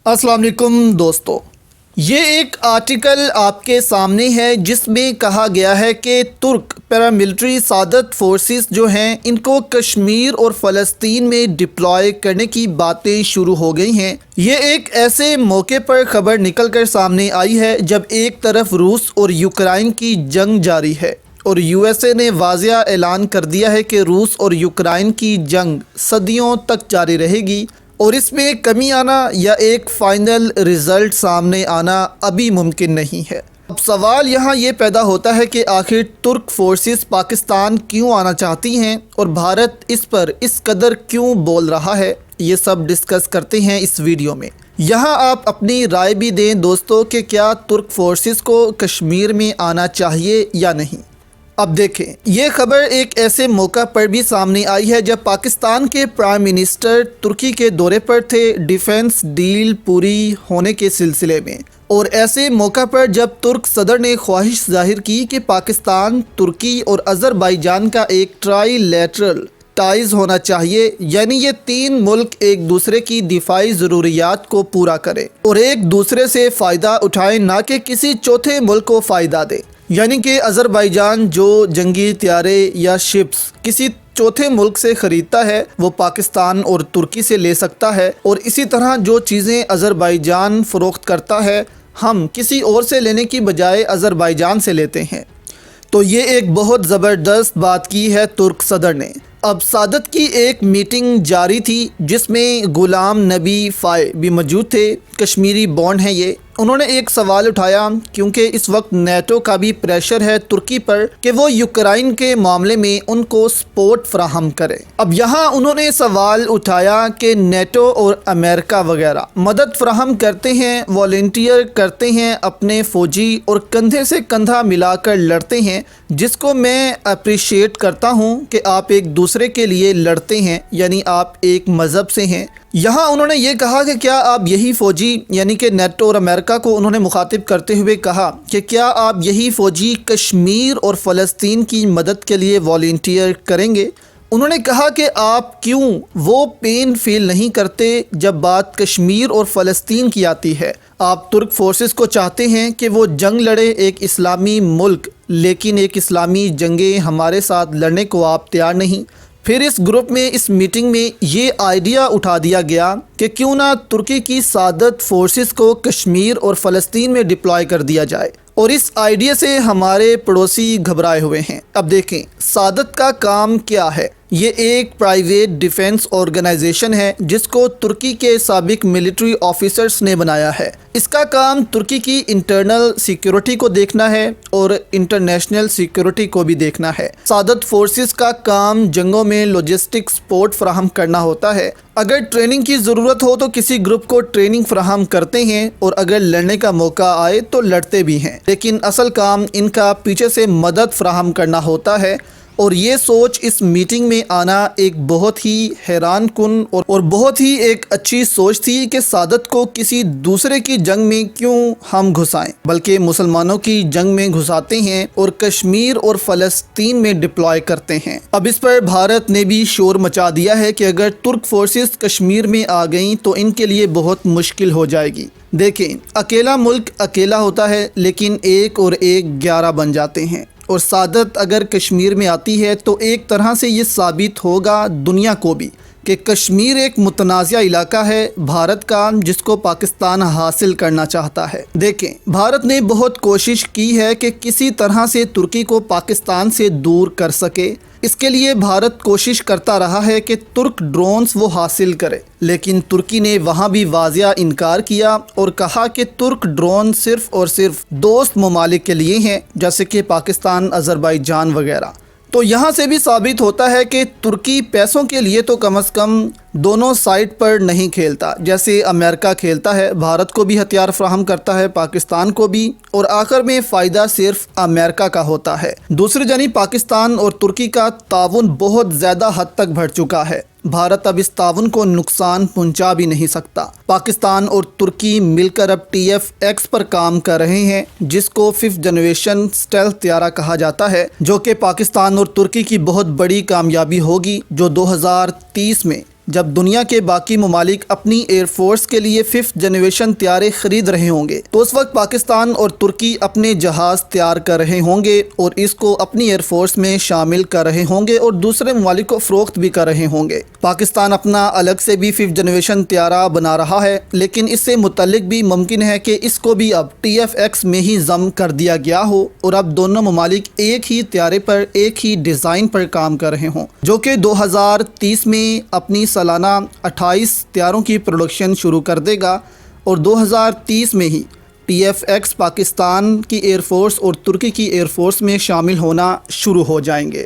अस्सलाम वालेकुम दोस्तों, ये एक आर्टिकल आपके सामने है जिसमें कहा गया है कि तुर्क पैरामिलिट्री सादत फोर्सेस जो हैं इनको कश्मीर और फ़लस्तीन में डिप्लॉय करने की बातें शुरू हो गई हैं। ये एक ऐसे मौके पर खबर निकल कर सामने आई है जब एक तरफ रूस और यूक्रेन की जंग जारी है और यूएसए ने वाज़िया ऐलान कर दिया है कि रूस और यूक्रेन की जंग सदियों तक जारी रहेगी और इसमें कमी आना या एक फ़ाइनल रिज़ल्ट सामने आना अभी मुमकिन नहीं है। अब सवाल यहाँ ये पैदा होता है कि आखिर तुर्क फोर्सेस पाकिस्तान क्यों आना चाहती हैं और भारत इस पर इस कदर क्यों बोल रहा है। ये सब डिस्कस करते हैं इस वीडियो में। यहाँ आप अपनी राय भी दें दोस्तों कि क्या तुर्क फोर्सेस को कश्मीर में आना चाहिए या नहीं। अब देखें, ये खबर एक ऐसे मौका पर भी सामने आई है जब पाकिस्तान के प्राइम मिनिस्टर तुर्की के दौरे पर थे डिफेंस डील पूरी होने के सिलसिले में, और ऐसे मौका पर जब तुर्क सदर ने ख्वाहिश जाहिर की कि पाकिस्तान, तुर्की और अज़रबैजान का एक ट्राईलैटरल टाइज़ होना चाहिए, यानी ये तीन मुल्क एक दूसरे की दिफाई ज़रूरियात को पूरा करें और एक दूसरे से फ़ायदा उठाएं, ना कि किसी चौथे मुल्क को फ़ायदा दें। यानी कि अज़रबैजान जो जंगी त्यारे या शिप्स किसी चौथे मुल्क से ख़रीदता है वो पाकिस्तान और तुर्की से ले सकता है, और इसी तरह जो चीज़ें अज़रबैजान फ़रोख्त करता है हम किसी और से लेने की बजाय अज़रबैजान से लेते हैं। तो ये एक बहुत ज़बरदस्त बात की है तुर्क सदर ने। अब सादत की एक मीटिंग जारी थी जिसमें गुलाम नबी फ़ाय भी मौजूद थे। कश्मीरी बॉन्ड हैं ये। उन्होंने एक सवाल उठाया क्योंकि इस वक्त नेटो का भी प्रेशर है तुर्की पर कि वो यूक्रेन के मामले में उनको सपोर्ट फराहम करे। अब यहाँ उन्होंने सवाल उठाया कि नेटो और अमेरिका वगैरह मदद फराहम करते हैं, वॉलंटियर करते हैं अपने फ़ौजी और कंधे से कंधा मिलाकर लड़ते हैं, जिसको मैं अप्रिशिएट करता हूँ कि आप एक दूसरे के लिए लड़ते हैं, यानी आप एक मज़हब से हैं। यहाँ उन्होंने ये कहा कि क्या आप यही फ़ौजी, यानी कि नेटो और अमेरिका को उन्होंने मुखातिब करते हुए कहा कि क्या आप यही फ़ौजी कश्मीर और फ़लस्तीन की मदद के लिए वॉलंटियर करेंगे। उन्होंने कहा कि आप क्यों वो पेन फील नहीं करते जब बात कश्मीर और फ़लस्तीन की आती है। आप तुर्क फोर्सेस को चाहते हैं कि वो जंग लड़े एक इस्लामी मुल्क, लेकिन एक इस्लामी जंगें हमारे साथ लड़ने को आप तैयार नहीं। फिर इस ग्रुप में, इस मीटिंग में ये आइडिया उठा दिया गया कि क्यों ना तुर्की की सादत फोर्सेस को कश्मीर और फ़लस्तीन में डिप्लॉय कर दिया जाए, और इस आइडिया से हमारे पड़ोसी घबराए हुए हैं। अब देखें सादत का काम क्या है। ये एक प्राइवेट डिफेंस ऑर्गेनाइजेशन है जिसको तुर्की के साबिक मिलिट्री ऑफिसर्स ने बनाया है। इसका काम तुर्की की इंटरनल सिक्योरिटी को देखना है और इंटरनेशनल सिक्योरिटी को भी देखना है। सादत फोर्सेस का काम जंगों में लॉजिस्टिक सपोर्ट फराहम करना होता है। अगर ट्रेनिंग की ज़रूरत हो तो किसी ग्रुप को ट्रेनिंग फराहम करते हैं, और अगर लड़ने का मौका आए तो लड़ते भी हैं, लेकिन असल काम इनका पीछे से मदद फराहम करना होता है। और ये सोच इस मीटिंग में आना एक बहुत ही हैरान कुन और बहुत ही एक अच्छी सोच थी कि सादत को किसी दूसरे की जंग में क्यों हम घुसाएं, बल्कि मुसलमानों की जंग में घुसाते हैं और कश्मीर और फ़लस्तीन में डिप्लॉय करते हैं। अब इस पर भारत ने भी शोर मचा दिया है कि अगर तुर्क फोर्सेस कश्मीर में आ गईं तो इनके लिए बहुत मुश्किल हो जाएगी। देखें, अकेला मुल्क अकेला होता है, लेकिन एक और एक 11 बन जाते हैं, और सादत अगर कश्मीर में आती है तो एक तरह से ये साबित होगा दुनिया को भी कि कश्मीर एक मुतनाज़ा इलाका है भारत का, जिसको पाकिस्तान हासिल करना चाहता है। देखें, भारत ने बहुत कोशिश की है कि किसी तरह से तुर्की को पाकिस्तान से दूर कर सके। इसके लिए भारत कोशिश करता रहा है कि तुर्क ड्रोन्स वो हासिल करे, लेकिन तुर्की ने वहाँ भी वाज़िया इनकार किया और कहा कि तुर्क ड्रोन सिर्फ़ और सिर्फ दोस्त ममालिक के लिए हैं, जैसे कि पाकिस्तान, अज़रबैजान वगैरह। तो यहाँ से भी साबित होता है कि तुर्की पैसों के लिए तो कम से कम दोनों साइड पर नहीं खेलता। जैसे अमेरिका खेलता है, भारत को भी हथियार फराहम करता है, पाकिस्तान को भी, और आखिर में फ़ायदा सिर्फ अमेरिका का होता है। दूसरी जानिब पाकिस्तान और तुर्की का ताउन बहुत ज़्यादा हद तक बढ़ चुका है। भारत अब इस ताउन को नुकसान पहुंचा भी नहीं सकता। पाकिस्तान और तुर्की मिलकर अब TF-X पर काम कर रहे हैं, जिसको 5th जनरेशन स्टेल्थ त्यारा कहा जाता है, जो कि पाकिस्तान और तुर्की की बहुत बड़ी कामयाबी होगी, जो 2030 में جب دنیا کے باقی ممالک اپنی ایئر فورس کے لیے 5th جنریشن طیارے خرید رہے ہوں گے تو اس وقت پاکستان اور ترکی اپنے جہاز تیار کر رہے ہوں گے اور اس کو اپنی ایئر فورس میں شامل کر رہے ہوں گے اور دوسرے ممالک کو فروخت بھی کر رہے ہوں گے۔ پاکستان اپنا الگ سے بھی 5th جنریشن طیارہ بنا رہا ہے، لیکن اس سے متعلق بھی ممکن ہے کہ اس کو بھی اب TF-X میں ہی ضم کر دیا گیا ہو اور اب دونوں ممالک ایک ہی طیارے پر ایک ہی ڈیزائن پر کام کر رہے ہوں، جو کہ 2030 میں اپنی سالانہ 28 طیاروں کی پروڈکشن شروع کر دے گا اور 2030 میں ہی TF-X پاکستان کی ایئر فورس اور ترکی کی ایئر فورس میں شامل ہونا شروع ہو جائیں گے۔